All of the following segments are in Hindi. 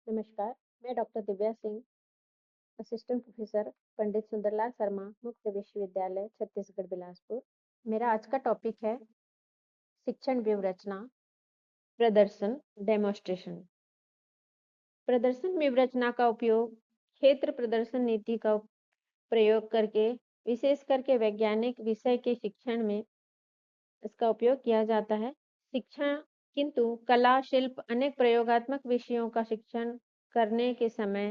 नमस्कार, मैं doctor Divya Singh, assistant professor Pandit Sundarlal Sharma, मुक्त विश्वविद्यालय छत्तीसगढ़ बिलासपुर। मेरा आज का टॉपिक है शिक्षण व्यूहरचना, प्रदर्शन, डेमोन्स्ट्रेशन। प्रदर्शन व्यूहरचना का उपयोग क्षेत्र प्रदर्शन नीति का प्रयोग करके विशेष करके वैज्ञानिक विषय के शिक्षण में इसका उपयोग किया जाता है। शिक्षण किंतु कला, शिल्प, अनेक प्रयोगात्मक विषयों का शिक्षण करने के समय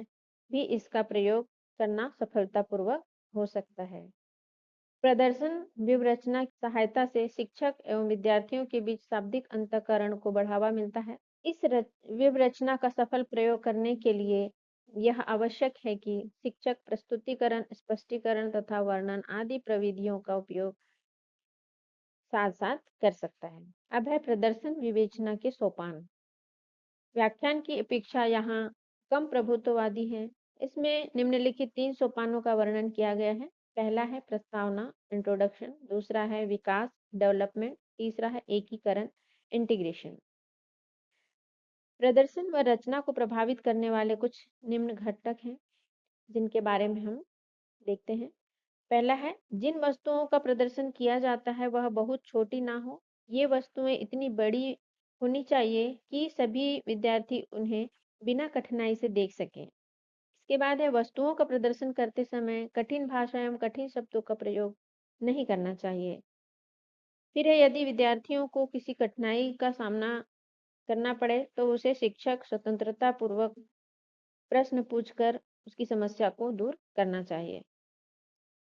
भी इसका प्रयोग करना सफलतापूर्वक हो सकता है। प्रदर्शन व्यूहरचना की सहायता से शिक्षक एवं विद्यार्थियों के बीच शाब्दिक अंतःकरण को बढ़ावा मिलता है। इस व्यूहरचना का सफल प्रयोग करने के लिए यह आवश्यक है कि शिक्षक प्रस्तुतिकरण, स्पष्टीकरण तथा वर्णन आदि प्रविधियों का उपयोग साथ साथ कर सकता है। अब है प्रदर्शन विवेचना के सोपान। व्याख्यान की अपेक्षा यहाँ कम प्रभुत्ववादी है। इसमें निम्नलिखित 3 सोपानों का वर्णन किया गया है। पहला है प्रस्तावना, इंट्रोडक्शन। दूसरा है विकास, डेवलपमेंट। तीसरा है एकीकरण, इंटीग्रेशन। प्रदर्शन व रचना को प्रभावित करने वाले कुछ निम्न घटक हैं जिनके बारे में हम देखते हैं। पहला है, जिन वस्तुओं का प्रदर्शन किया जाता है वह बहुत छोटी ना हो। ये वस्तुएं इतनी बड़ी होनी चाहिए कि सभी विद्यार्थी उन्हें बिना कठिनाई से देख सकें। इसके बाद है, वस्तुओं का प्रदर्शन करते समय कठिन भाषा एवं कठिन शब्दों का प्रयोग नहीं करना चाहिए। फिर है, यदि विद्यार्थियों को किसी कठिनाई का सामना करना पड़े तो उसे शिक्षक स्वतंत्रता पूर्वक प्रश्न पूछकर उसकी समस्या को दूर करना चाहिए।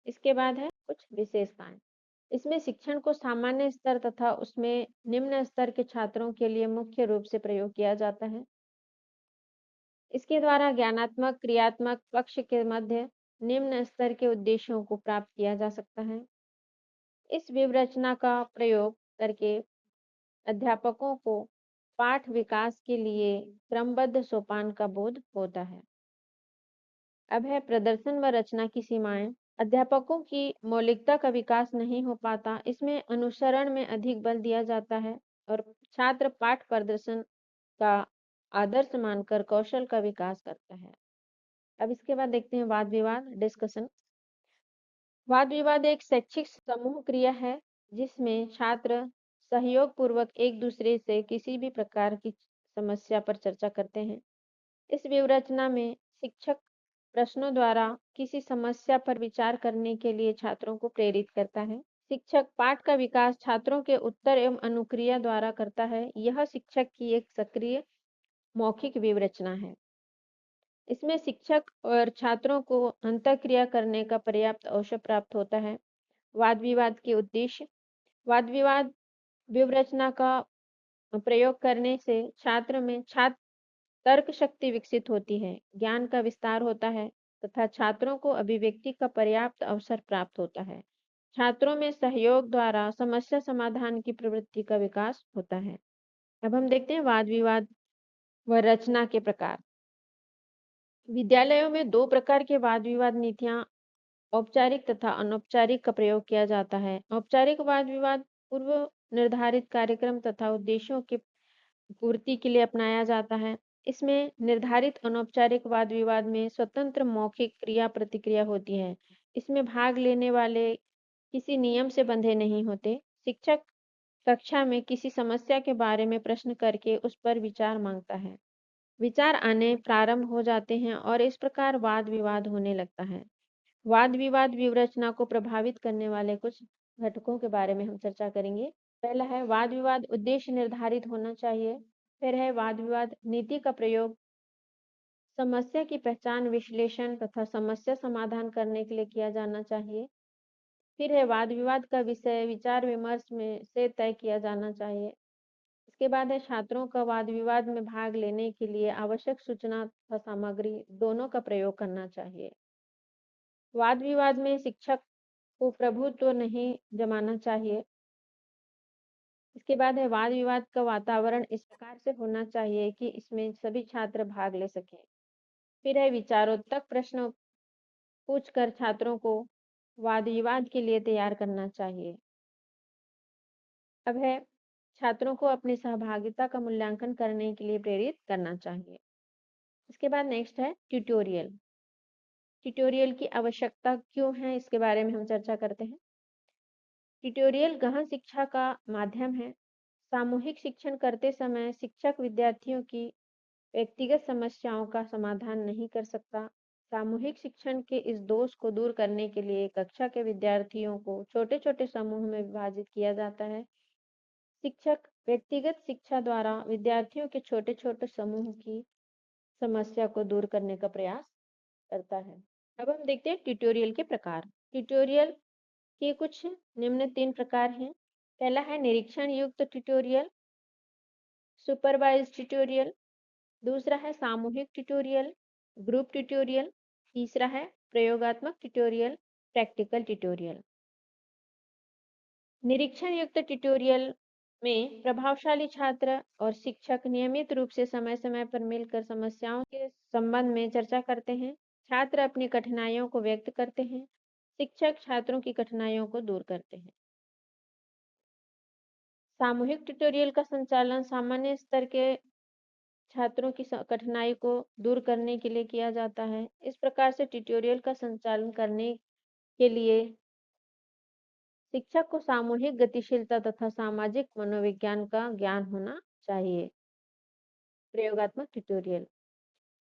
इसके बाद है कुछ विशेषताएं। इसमें शिक्षण को सामान्य स्तर तथा उसमें निम्न स्तर के छात्रों के लिए मुख्य रूप से प्रयोग किया जाता है। इसके द्वारा ज्ञानात्मक, क्रियात्मक पक्ष के मध्य निम्न स्तर के उद्देश्यों को प्राप्त किया जा सकता है। इस व्यूहरचना का प्रयोग करके अध्यापकों को पाठ विकास के लिए क्रमबद्ध सोपान का बोध होता है। अब है प्रदर्शन व रचना की सीमाएं। अध्यापकों की मौलिकता का विकास नहीं हो पाता। इसमें अनुसरण में अधिक बल दिया जाता है और छात्र पाठ प्रदर्शन का आदर्श मानकर कौशल का विकास करता है। अब इसके बाद देखते हैं वाद विवाद, डिस्कशन। वाद विवाद एक शैक्षिक समूह क्रिया है जिसमें छात्र सहयोग पूर्वक एक दूसरे से किसी भी प्रकार की समस्या पर चर्चा करते हैं। इस व्यूहरचना में शिक्षक प्रश्नों द्वारा किसी समस्या पर विचार करने के लिए छात्रों को प्रेरित करता है। शिक्षक पाठ का विकास छात्रों के उत्तर एवं अनुक्रिया द्वारा करता है। यह शिक्षक की एक सक्रिय मौखिक व्यूहरचना है। इसमें शिक्षक और छात्रों को अंतःक्रिया करने का पर्याप्त अवसर प्राप्त होता है। वाद विवाद के उद्देश्य। वाद विवाद व्यूहरचना का प्रयोग करने से छात्र तर्क शक्ति विकसित होती है, ज्ञान का विस्तार होता है तथा छात्रों को अभिव्यक्ति का पर्याप्त अवसर प्राप्त होता है। छात्रों में सहयोग द्वारा समस्या समाधान की प्रवृत्ति का विकास होता है। अब हम देखते हैं वाद विवाद व रचना के प्रकार। विद्यालयों में 2 प्रकार के वाद विवाद नीतियां, औपचारिक तथा अनौपचारिक का प्रयोग किया जाता है। औपचारिक वाद विवाद पूर्व निर्धारित कार्यक्रम तथा उद्देश्यों की पूर्ति के लिए अपनाया जाता है। इसमें निर्धारित अनौपचारिक वाद विवाद में स्वतंत्र मौखिक क्रिया प्रतिक्रिया होती है। इसमें भाग लेने वाले किसी नियम से बंधे नहीं होते। शिक्षक कक्षा में किसी समस्या के बारे में प्रश्न करके उस पर विचार मांगता है। विचार आने प्रारंभ हो जाते हैं और इस प्रकार वाद विवाद होने लगता है। वाद विवाद व्यूहरचना को प्रभावित करने वाले कुछ घटकों के बारे में हम चर्चा करेंगे। पहला है, वाद विवाद उद्देश्य निर्धारित होना चाहिए। फिर है वाद विवाद नीति का प्रयोग समस्या की पहचान, विश्लेषण तथा समस्या समाधान करने के लिए किया जाना चाहिए। फिर है वाद विवाद का विषय विचार विमर्श में से तय किया जाना चाहिए। इसके बाद है, छात्रों का वाद विवाद में भाग लेने के लिए आवश्यक सूचना तथा सामग्री दोनों का प्रयोग करना चाहिए। वाद विवाद में शिक्षक को प्रभुत्व नहीं जमाना चाहिए। इसके बाद है, वाद विवाद का वातावरण इस प्रकार से होना चाहिए कि इसमें सभी छात्र भाग ले सकें। फिर है, विचारोत्तक प्रश्न पूछकर छात्रों को वाद विवाद के लिए तैयार करना चाहिए। अब है, छात्रों को अपनी सहभागिता का मूल्यांकन करने के लिए प्रेरित करना चाहिए। इसके बाद नेक्स्ट है ट्यूटोरियल। ट्यूटोरियल की आवश्यकता क्यों है, इसके बारे में हम चर्चा करते हैं। ट्यूटोरियल गहन शिक्षा का माध्यम है। सामूहिक शिक्षण करते समय शिक्षक विद्यार्थियों की व्यक्तिगत समस्याओं का समाधान नहीं कर सकता। सामूहिक शिक्षण के इस दोष को दूर करने के लिए कक्षा के विद्यार्थियों को छोटे-छोटे समूह में विभाजित किया जाता है। शिक्षक व्यक्तिगत शिक्षा द्वारा विद्यार्थियों के छोटे-छोटे समूह की समस्या को दूर करने का प्रयास करता है। अब हम देखते हैं ट्यूटोरियल के प्रकार। ट्यूटोरियल के कुछ निम्न 3 प्रकार हैं। पहला है निरीक्षण युक्त ट्यूटोरियल, सुपरवाइज्ड ट्यूटोरियल, दूसरा है सामूहिक ट्यूटोरियल, ग्रुप ट्यूटोरियल, तीसरा है प्रयोगात्मक ट्यूटोरियल, प्रैक्टिकल ट्यूटोरियल। निरीक्षण युक्त ट्यूटोरियल में प्रभावशाली छात्र और शिक्षक नियमित रूप से समय-समय पर मिलकर समस्याओं के संबंध में चर्चा करते हैं। छात्र अपनी कठिनाइयों को व्यक्त करते हैं, शिक्षक छात्रों की कठिनाइयों को दूर करते हैं। सामूहिक ट्यूटोरियल का संचालन सामान्य स्तर के छात्रों की कठिनाई को दूर करने के लिए किया जाता है। इस प्रकार से ट्यूटोरियल का संचालन करने के लिए शिक्षक को सामूहिक गतिशीलता तथा सामाजिक मनोविज्ञान का ज्ञान होना चाहिए। प्रयोगात्मक ट्यूटोरियल।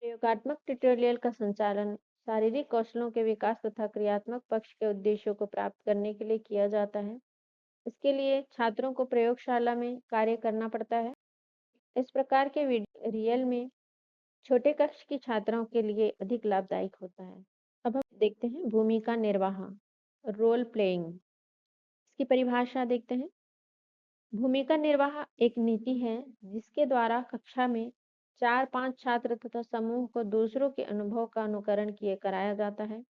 प्रयोगात्मक ट्यूटोरियल का संचालन शारीरिक कौशलों के विकास तथा क्रियात्मक पक्ष के उद्देश्यों को प्राप्त करने के लिए किया जाता है। इसके लिए छात्रों को प्रयोगशाला में कार्य करना पड़ता है। इस प्रकार के रियल में छोटे कक्ष की छात्राओं के लिए अधिक लाभदायक होता है। अब हम देखते हैं भूमिका निर्वाह, रोल प्लेइंग। इसकी परिभाषा देखते हैं। भूमिका निर्वाह एक नीति है जिसके द्वारा कक्षा में 4-5 छात्र तथा समूह को दूसरों के अनुभव का अनुकरण किए कराया जाता है।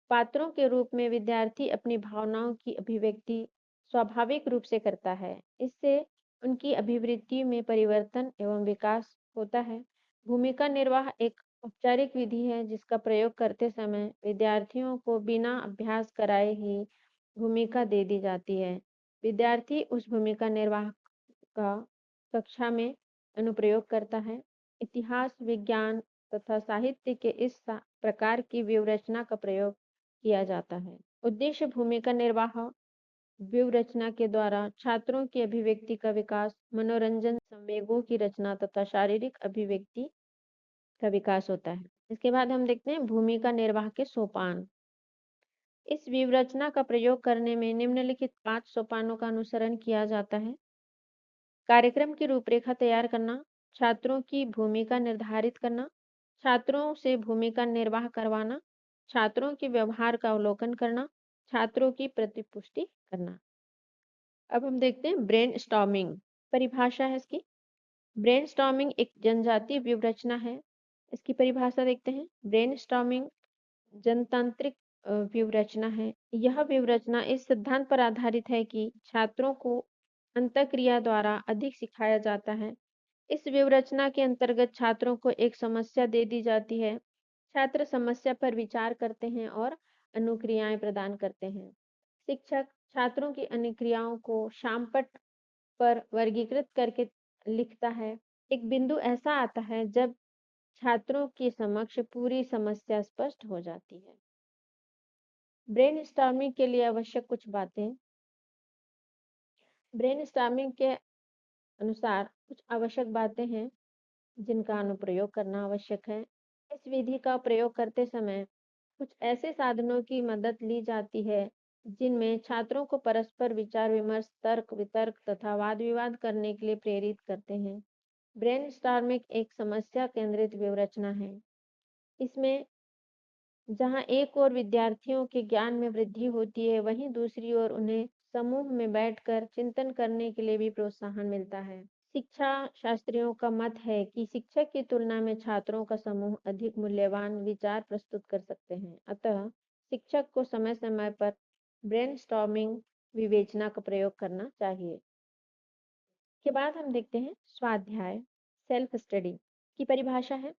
पात्रों के रूप में विद्यार्थी अपनी भावनाओं की अभिव्यक्ति स्वाभाविक रूप से करता है। इससे उनकी अभिवृत्ति में परिवर्तन एवं विकास होता है। भूमिका निर्वाह एक औपचारिक विधि है जिसका प्रयोग करते समय विद्यार्थियों को बिना अभ्यास कराए ही भूमिका दे दी जाती है। विद्यार्थी उस भूमिका निर्वाह का कक्षा में अनुप्रयोग करता है। इतिहास, विज्ञान तथा साहित्य के इस प्रकार की व्यूहरचना का प्रयोग किया जाता है। उद्देश्य भूमिका निर्वाह व्यूहरचना के द्वारा छात्रों की अभिव्यक्ति का विकास, मनोरंजन, संवेगों की रचना तथा शारीरिक अभिव्यक्ति का विकास होता है। इसके बाद हम देखते हैं भूमिका निर्वाह के सोपान। इस व्यूहरचना का प्रयोग करने में निम्नलिखित 5 सोपानों का अनुसरण किया जाता है। कार्यक्रम की रूपरेखा तैयार करना, छात्रों की भूमिका निर्धारित करना, छात्रों से भूमिका निर्वाह करवाना, छात्रों के व्यवहार का अवलोकन करना, छात्रों की प्रतिपुष्टि करना। अब हम देखते हैं ब्रेनस्टॉर्मिंग। परिभाषा है इसकी। ब्रेनस्टॉर्मिंग एक जनजातीय व्यूहरचना है। इसकी परिभाषा देखते हैं। ब्रेनस्टॉर्मिंग जनतांत्रिक व्यूहरचना है। यह व्यूहरचना इस सिद्धांत पर आधारित है कि छात्रों को अंतःक्रिया द्वारा अधिक सिखाया जाता है। इस व्यूहरचना के अंतर्गत छात्रों को एक समस्या दे दी जाती है। छात्र समस्या पर विचार करते हैं और अनुक्रियाएं प्रदान करते हैं। शिक्षक छात्रों की अनुक्रियाओं को शामपट पर वर्गीकृत करके लिखता है। एक बिंदु ऐसा आता है जब छात्रों के समक्ष पूरी समस्या स्पष्ट हो जाती है। ब्रेनस्टॉर्मिंग के लिए आवश्यक कुछ बातें। ब्रेनस्टॉर्मिंग के अनुसार कुछ आवश्यक बातें हैं जिनका अनुप्रयोग करना आवश्यक है। इस विधि का प्रयोग करते समय कुछ ऐसे साधनों की मदद ली जाती है जिनमें छात्रों को परस्पर विचार विमर्श, तर्क वितर्क तथा वाद विवाद करने के लिए प्रेरित करते हैं। ब्रेनस्टॉर्मिंग एक समस्या केंद्रित व्यूहरचना है। इसमें जहां एक ओर विद्यार्थियों के ज्ञान में वृद्धि होती है, वहीं दूसरी ओर उन्हें समूह में बैठकर चिंतन करने के लिए भी प्रोत्साहन मिलता है। शिक्षा शास्त्रियों का मत है कि शिक्षक की तुलना में छात्रों का समूह अधिक मूल्यवान विचार प्रस्तुत कर सकते हैं। अतः शिक्षक को समय-समय पर ब्रेनस्टॉर्मिंग विवेचना का प्रयोग करना चाहिए। के बाद हम देखते हैं स्वाध्याय, सेल्फ स्टडी की परिभाषा है।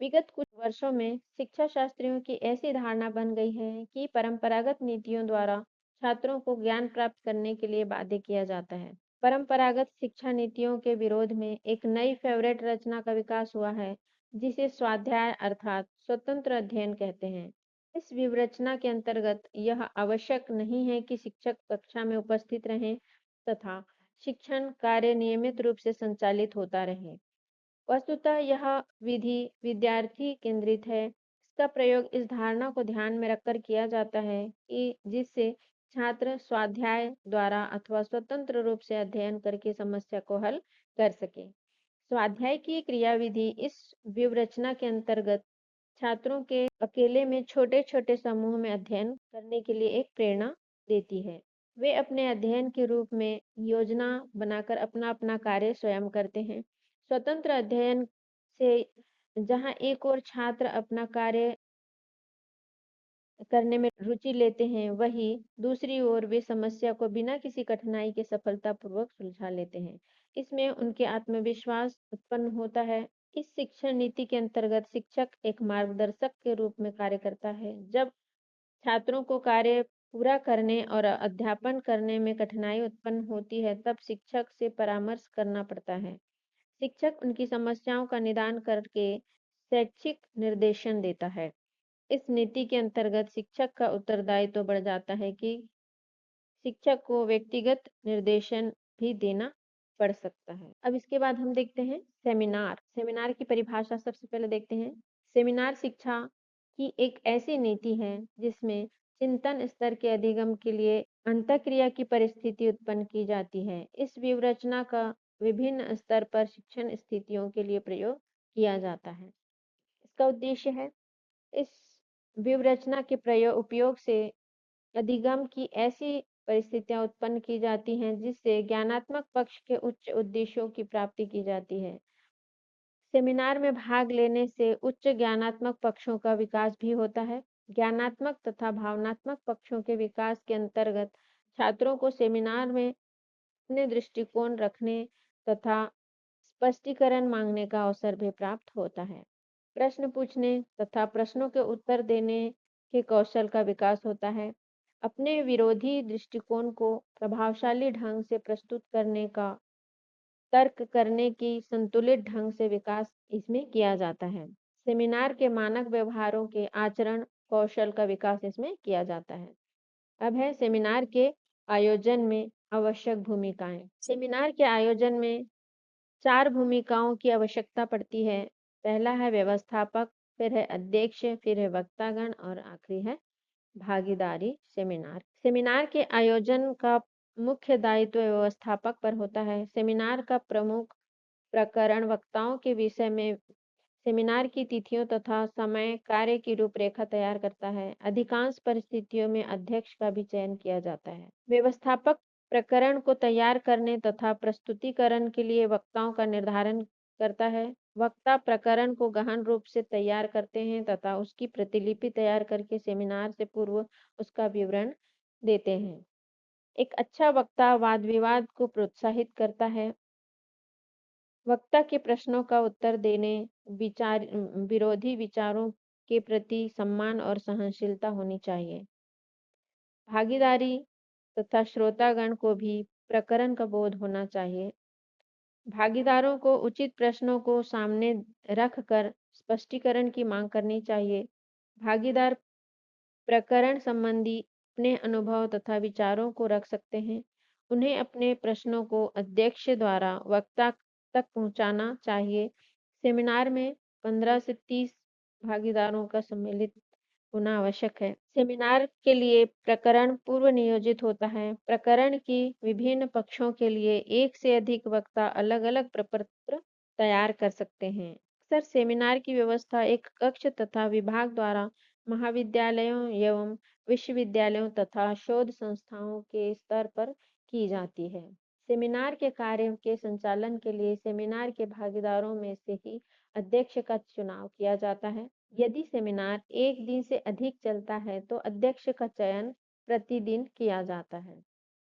विगत कुछ वर्षों में शिक्षा शास्त्रियों की ऐसी धारणा बन गई है कि परंपरागत नीतियों द्वारा छात्रों को ज्ञान प्राप्त करने के लिए बाध्य किया जाता है। परंपरागत शिक्षा नीतियों के विरोध में एक नई फेवरेट रचना का विकास हुआ है जिसे स्वाध्याय अर्थात स्वतंत्र अध्ययन कहते हैं। इस व्यवरचना के अंतर्गत यह आवश्यक नहीं है कि शिक्षक कक्षा में उपस्थित रहें तथा शिक्षण कार्य नियमित रूप से संचालित होता रहे। वस्तुतः यह विधि विद्यार्थी केंद्रित है। इसका प्रयोग इस धारणा को ध्यान में रखकर किया जाता है कि जिससे छात्र स्वाध्याय द्वारा अथवा स्वतंत्र रूप से अध्ययन करके समस्या को हल कर सके। स्वाध्याय की क्रियाविधि इस व्यवरचना के अंतर्गत छात्रों के अकेले में छोटे-छोटे समूह में अध्ययन करने के लिए एक प्रेरणा देती है। वे अपने अध्ययन के रूप में योजना बनाकर अपना-अपना कार्य स्वयं करते हैं। स्वतंत्र अध्ययन से जहाँ एक ओर छात्र अपना कार्य करने में रुचि लेते हैं, वहीं दूसरी ओर वे समस्या को बिना किसी कठिनाई के सफलतापूर्वक सुलझा लेते हैं। इसमें उनके आत्मविश्वास उत्पन्न होता है। इस शिक्षण नीति के अंतर्गत शिक्षक एक मार्गदर्शक के रूप में कार्य करता है। जब छात्रों को कार्य पूरा करने और अध्यापन करने में कठिनाई उत्पन्न होती है, तब शिक्षक से परामर्श करना पड़ता है। शिक्षक उनकी समस्याओं का निदान करके शैक्षिक निर्देशन देता है। इस नीति के अंतर्गत शिक्षक का उत्तरदायित्व बढ़ जाता है कि शिक्षक को व्यक्तिगत निर्देशन भी देना पड़ सकता है। अब इसके बाद हम देखते हैं सेमिनार। सेमिनार की परिभाषा सबसे पहले देखते हैं। सेमिनार शिक्षा की एक ऐसी नीति है जिसमें चिंतन स्तर के अधिगम के लिए अंतःक्रिया की परिस्थिति उत्पन्न की जाती है। इस व्यवरचना का विभिन्न स्तर पर शिक्षण स्थितियों के लिए प्रयोग किया जाता है। इसका उद्देश्य है इस व्यवरचना के उपयोग से अधिगम की ऐसी परिस्थितियां उत्पन्न की जाती हैं जिससे ज्ञानात्मक पक्ष के उच्च उद्देश्यों की प्राप्ति की जाती है। सेमिनार में भाग लेने से उच्च ज्ञानात्मक पक्षों का विकास भी होता है। ज्ञानात्मक तथा भावनात्मक पक्षों के विकास के अंतर्गत छात्रों को सेमिनार में अपने दृष्टिकोण रखने तथा स्पष्टीकरण मांगने का अवसर भी प्राप्त होता है। प्रश्न पूछने तथा प्रश्नों के उत्तर देने के कौशल का विकास होता है। अपने विरोधी दृष्टिकोण को प्रभावशाली ढंग से प्रस्तुत करने का तर्क करने की संतुलित ढंग से विकास इसमें किया जाता है। सेमिनार के मानक व्यवहारों के आचरण कौशल का विकास इसमें किया जाता है। अब है सेमिनार के आयोजन में आवश्यक भूमिकाएं। सेमिनार के आयोजन में 4 भूमिकाओं की आवश्यकता पड़ती है। पहला है व्यवस्थापक, फिर है अध्यक्ष, फिर है वक्तागण और आखिरी है भागीदारी। सेमिनार सेमिनार के आयोजन का मुख्य दायित्व व्यवस्थापक पर होता है। सेमिनार का प्रमुख प्रकरण वक्ताओं के विषय में सेमिनार की तिथियों तथा समय कार्य की रूपरेखा तैयार करता है। अधिकांश परिस्थितियों में अध्यक्ष का भी चयन किया जाता है। व्यवस्थापक प्रकरण को तैयार करने तथा प्रस्तुतिकरण के लिए वक्ताओं का निर्धारण करता है। वक्ता प्रकरण को गहन रूप से तैयार करते हैं तथा उसकी प्रतिलिपि तैयार करके सेमिनार से पूर्व उसका विवरण देते हैं। एक अच्छा वक्ता वाद विवाद को प्रोत्साहित करता है। वक्ता के प्रश्नों का उत्तर देने विरोधी विचारों के प्रति सम्मान और सहनशीलता होनी चाहिए। भागीदारी तथा श्रोतागण को भी प्रकरण का बोध होना चाहिए। भागीदारों को उचित प्रश्नों को सामने रख कर स्पष्टीकरण की मांग करनी चाहिए। भागीदार प्रकरण संबंधी अपने अनुभव तथा विचारों को रख सकते हैं। उन्हें अपने प्रश्नों को अध्यक्ष द्वारा वक्ता तक पहुंचाना चाहिए। सेमिनार में 15 से 30 भागीदारों का सम्मिलित होना आवश्यक है। सेमिनार के लिए प्रकरण पूर्व नियोजित होता है। प्रकरण की विभिन्न पक्षों के लिए एक से अधिक वक्ता अलग-अलग प्रपत्र तैयार कर सकते हैं। अक्सर सेमिनार की व्यवस्था एक कक्ष तथा विभाग द्वारा महाविद्यालयों एवं विश्वविद्यालयों तथा शोध संस्थाओं के स्तर पर की जाती है। सेमिनार के कार्य के संचालन के लिए सेमिनार के भागीदारों में से ही अध्यक्ष का चुनाव किया जाता है। यदि सेमिनार 1 दिन से अधिक चलता है तो अध्यक्ष का चयन प्रतिदिन किया जाता है।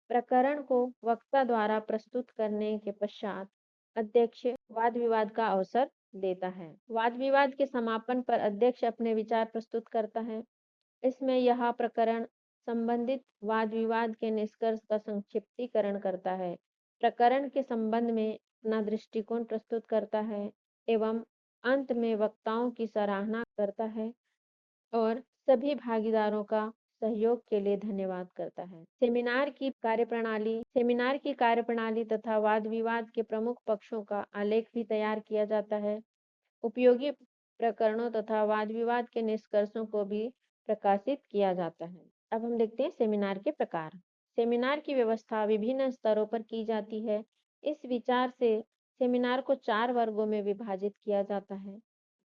प्रकरण को वक्ता द्वारा प्रस्तुत करने के पश्चात अध्यक्ष वाद विवाद का अवसर देता है। वाद विवाद के समापन पर अध्यक्ष अपने विचार प्रस्तुत करता है। इसमें यह प्रकरण संबंधित वाद विवाद के निष्कर्ष का संक्षिप्तीकरण करता है। प्रकरण के संबंध में अपना दृष्टिकोण प्रस्तुत करता है एवं अंत में वक्ताओं की सराहना करता है और सभी भागीदारों का सहयोग के लिए धन्यवाद करता है। सेमिनार की कार्यप्रणाली तथा वाद विवाद के प्रमुख पक्षों का आलेख भी तैयार किया जाता है। उपयोगी प्रकरणों तथा वाद विवाद के निष्कर्षों को भी प्रकाशित किया जाता है। अब हम देखते हैं सेमिनार के प्रकार। सेमिनार की व्यवस्था विभिन्न स्तरों पर की जाती है। इस विचार से सेमिनार को 4 वर्गों में विभाजित किया जाता है।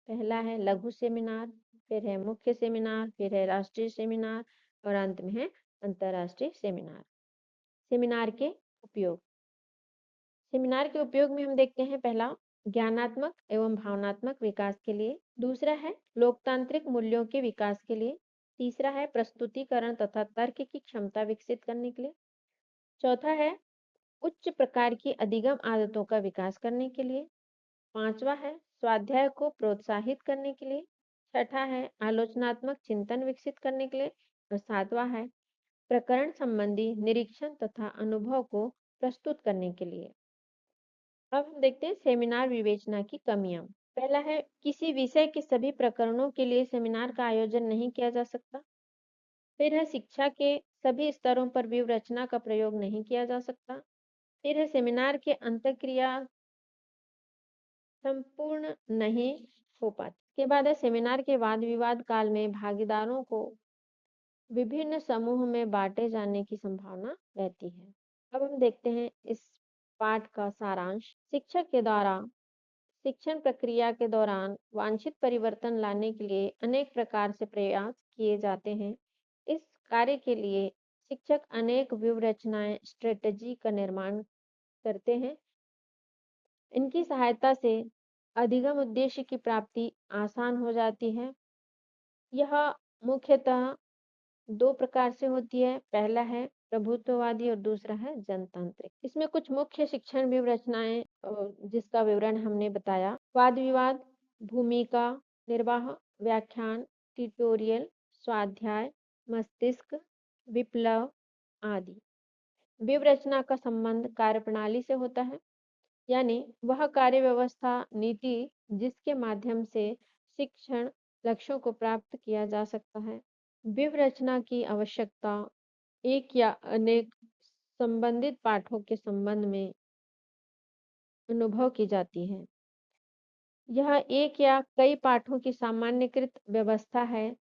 पहला है लघु सेमिनार, फिर है मुख्य सेमिनार, फिर है राष्ट्रीय सेमिनार और अंत में है अंतर्राष्ट्रीय सेमिनार। सेमिनार के उपयोग। सेमिनार के उपयोग में हम देखते हैं पहला ज्ञानात्मक एवं भावनात्मक विकास के लिए, दूसरा है लोकतांत्रिक मूल्यों के विकास के लिए, तीसरा है प्रस्तुतिकरण तथा तर्क की क्षमता विकसित करने के लिए, चौथा है उच्च प्रकार की अधिगम आदतों का विकास करने के लिए, पांचवा है स्वाध्याय को प्रोत्साहित करने के लिए, छठा है आलोचनात्मक चिंतन विकसित करने के लिए और सातवां है प्रकरण संबंधी निरीक्षण तथा अनुभव को प्रस्तुत करने के लिए। अब हम देखते हैं सेमिनार विवेचना की कमियां। पहला है किसी विषय के सभी प्रकरणों के लिए सेमिनार का आयोजन नहीं किया जा सकता। फिर है शिक्षा के सभी स्तरों पर व्यूहरचना का प्रयोग नहीं किया जा सकता। फिर है सेमिनार के अंतःक्रिया संपूर्ण नहीं हो पाती। इसके बाद है सेमिनार के वाद विवाद काल में भागीदारों को विभिन्न समूह में बांटे जाने की संभावना रहती है। अब हम देखते हैं इस पाठ का सारांश। शिक्षक के द्वारा शिक्षण प्रक्रिया के दौरान वांछित परिवर्तन लाने के लिए अनेक प्रकार से प्रयास किए जाते हैं। इस कार्य के लिए शिक्षक अनेक व्यूहरचनाएं स्ट्रेटजी का निर्माण करते हैं। इनकी सहायता से अधिगम उद्देश्य की प्राप्ति आसान हो जाती है। यह मुख्यतः 2 प्रकार से होती है। पहला है प्रभुत्ववादी और दूसरा है जनतांत्रिक। इसमें कुछ मुख्य शिक्षण व्यूहरचनाएं जिसका विवरण हमने बताया। वाद विवाद, भूमिका निर्वाह, व्याख्यान, ट्यूटोरियल, स्वाध्याय, मस्तिष्क, विप्लव आदि। व्यूहरचना का संबंध कार्यप्रणाली से होता है, यानी वह कार्य व्यवस्था नीति जिसके माध्यम से शिक्षण लक्ष्यों को प्राप्त किया जा सकता है। व्यूहरचना की आवश्यकता एक या अनेक संबंधित पाठों के संबंध में अनुभव की जाती है। यह एक या कई पाठों की सामान्यकृत व्यवस्था है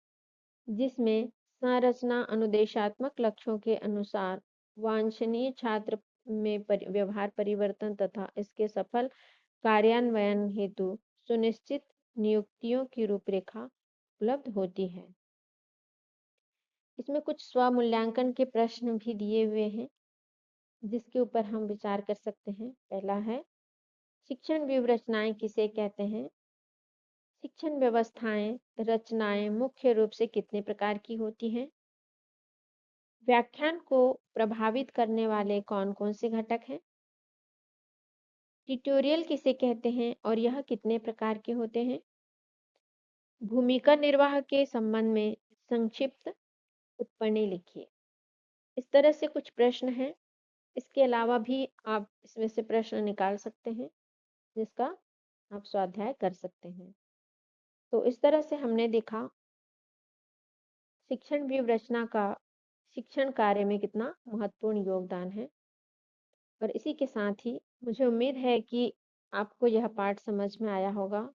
जिसमें संरचना अनुदेशात्मक लक्ष्यों के अनुसार वांछनीय छात्र में व्यवहार परिवर्तन तथा इसके सफल कार्यान्वयन हेतु सुनिश्चित नियुक्तियों की रूपरेखा उपलब्ध होती है। इसमें कुछ स्वमूल्यांकन के प्रश्न भी दिए हुए हैं जिसके ऊपर हम विचार कर सकते हैं। पहला है शिक्षण व्यूहरचनाएं किसे कहते हैं? शिक्षण व्यवस्थाएं रचनाएं मुख्य रूप से कितने प्रकार की होती हैं? व्याख्यान को प्रभावित करने वाले कौन-कौन से घटक हैं? ट्यूटोरियल किसे कहते हैं और यह कितने प्रकार के होते हैं? भूमिका निर्वाह के संबंध में संक्षिप्त टिप्पणी लिखिए। इस तरह से कुछ प्रश्न हैं। इसके अलावा भी आप इसमें से प्रश्न निकाल सकते हैं जिसका आप स्वाध्याय कर सकते हैं। तो इस तरह से हमने देखा शिक्षण व्यूहरचना का शिक्षण कार्य में कितना महत्वपूर्ण योगदान है। और इसी के साथ ही मुझे उम्मीद है कि आपको यह पाठ समझ में आया होगा।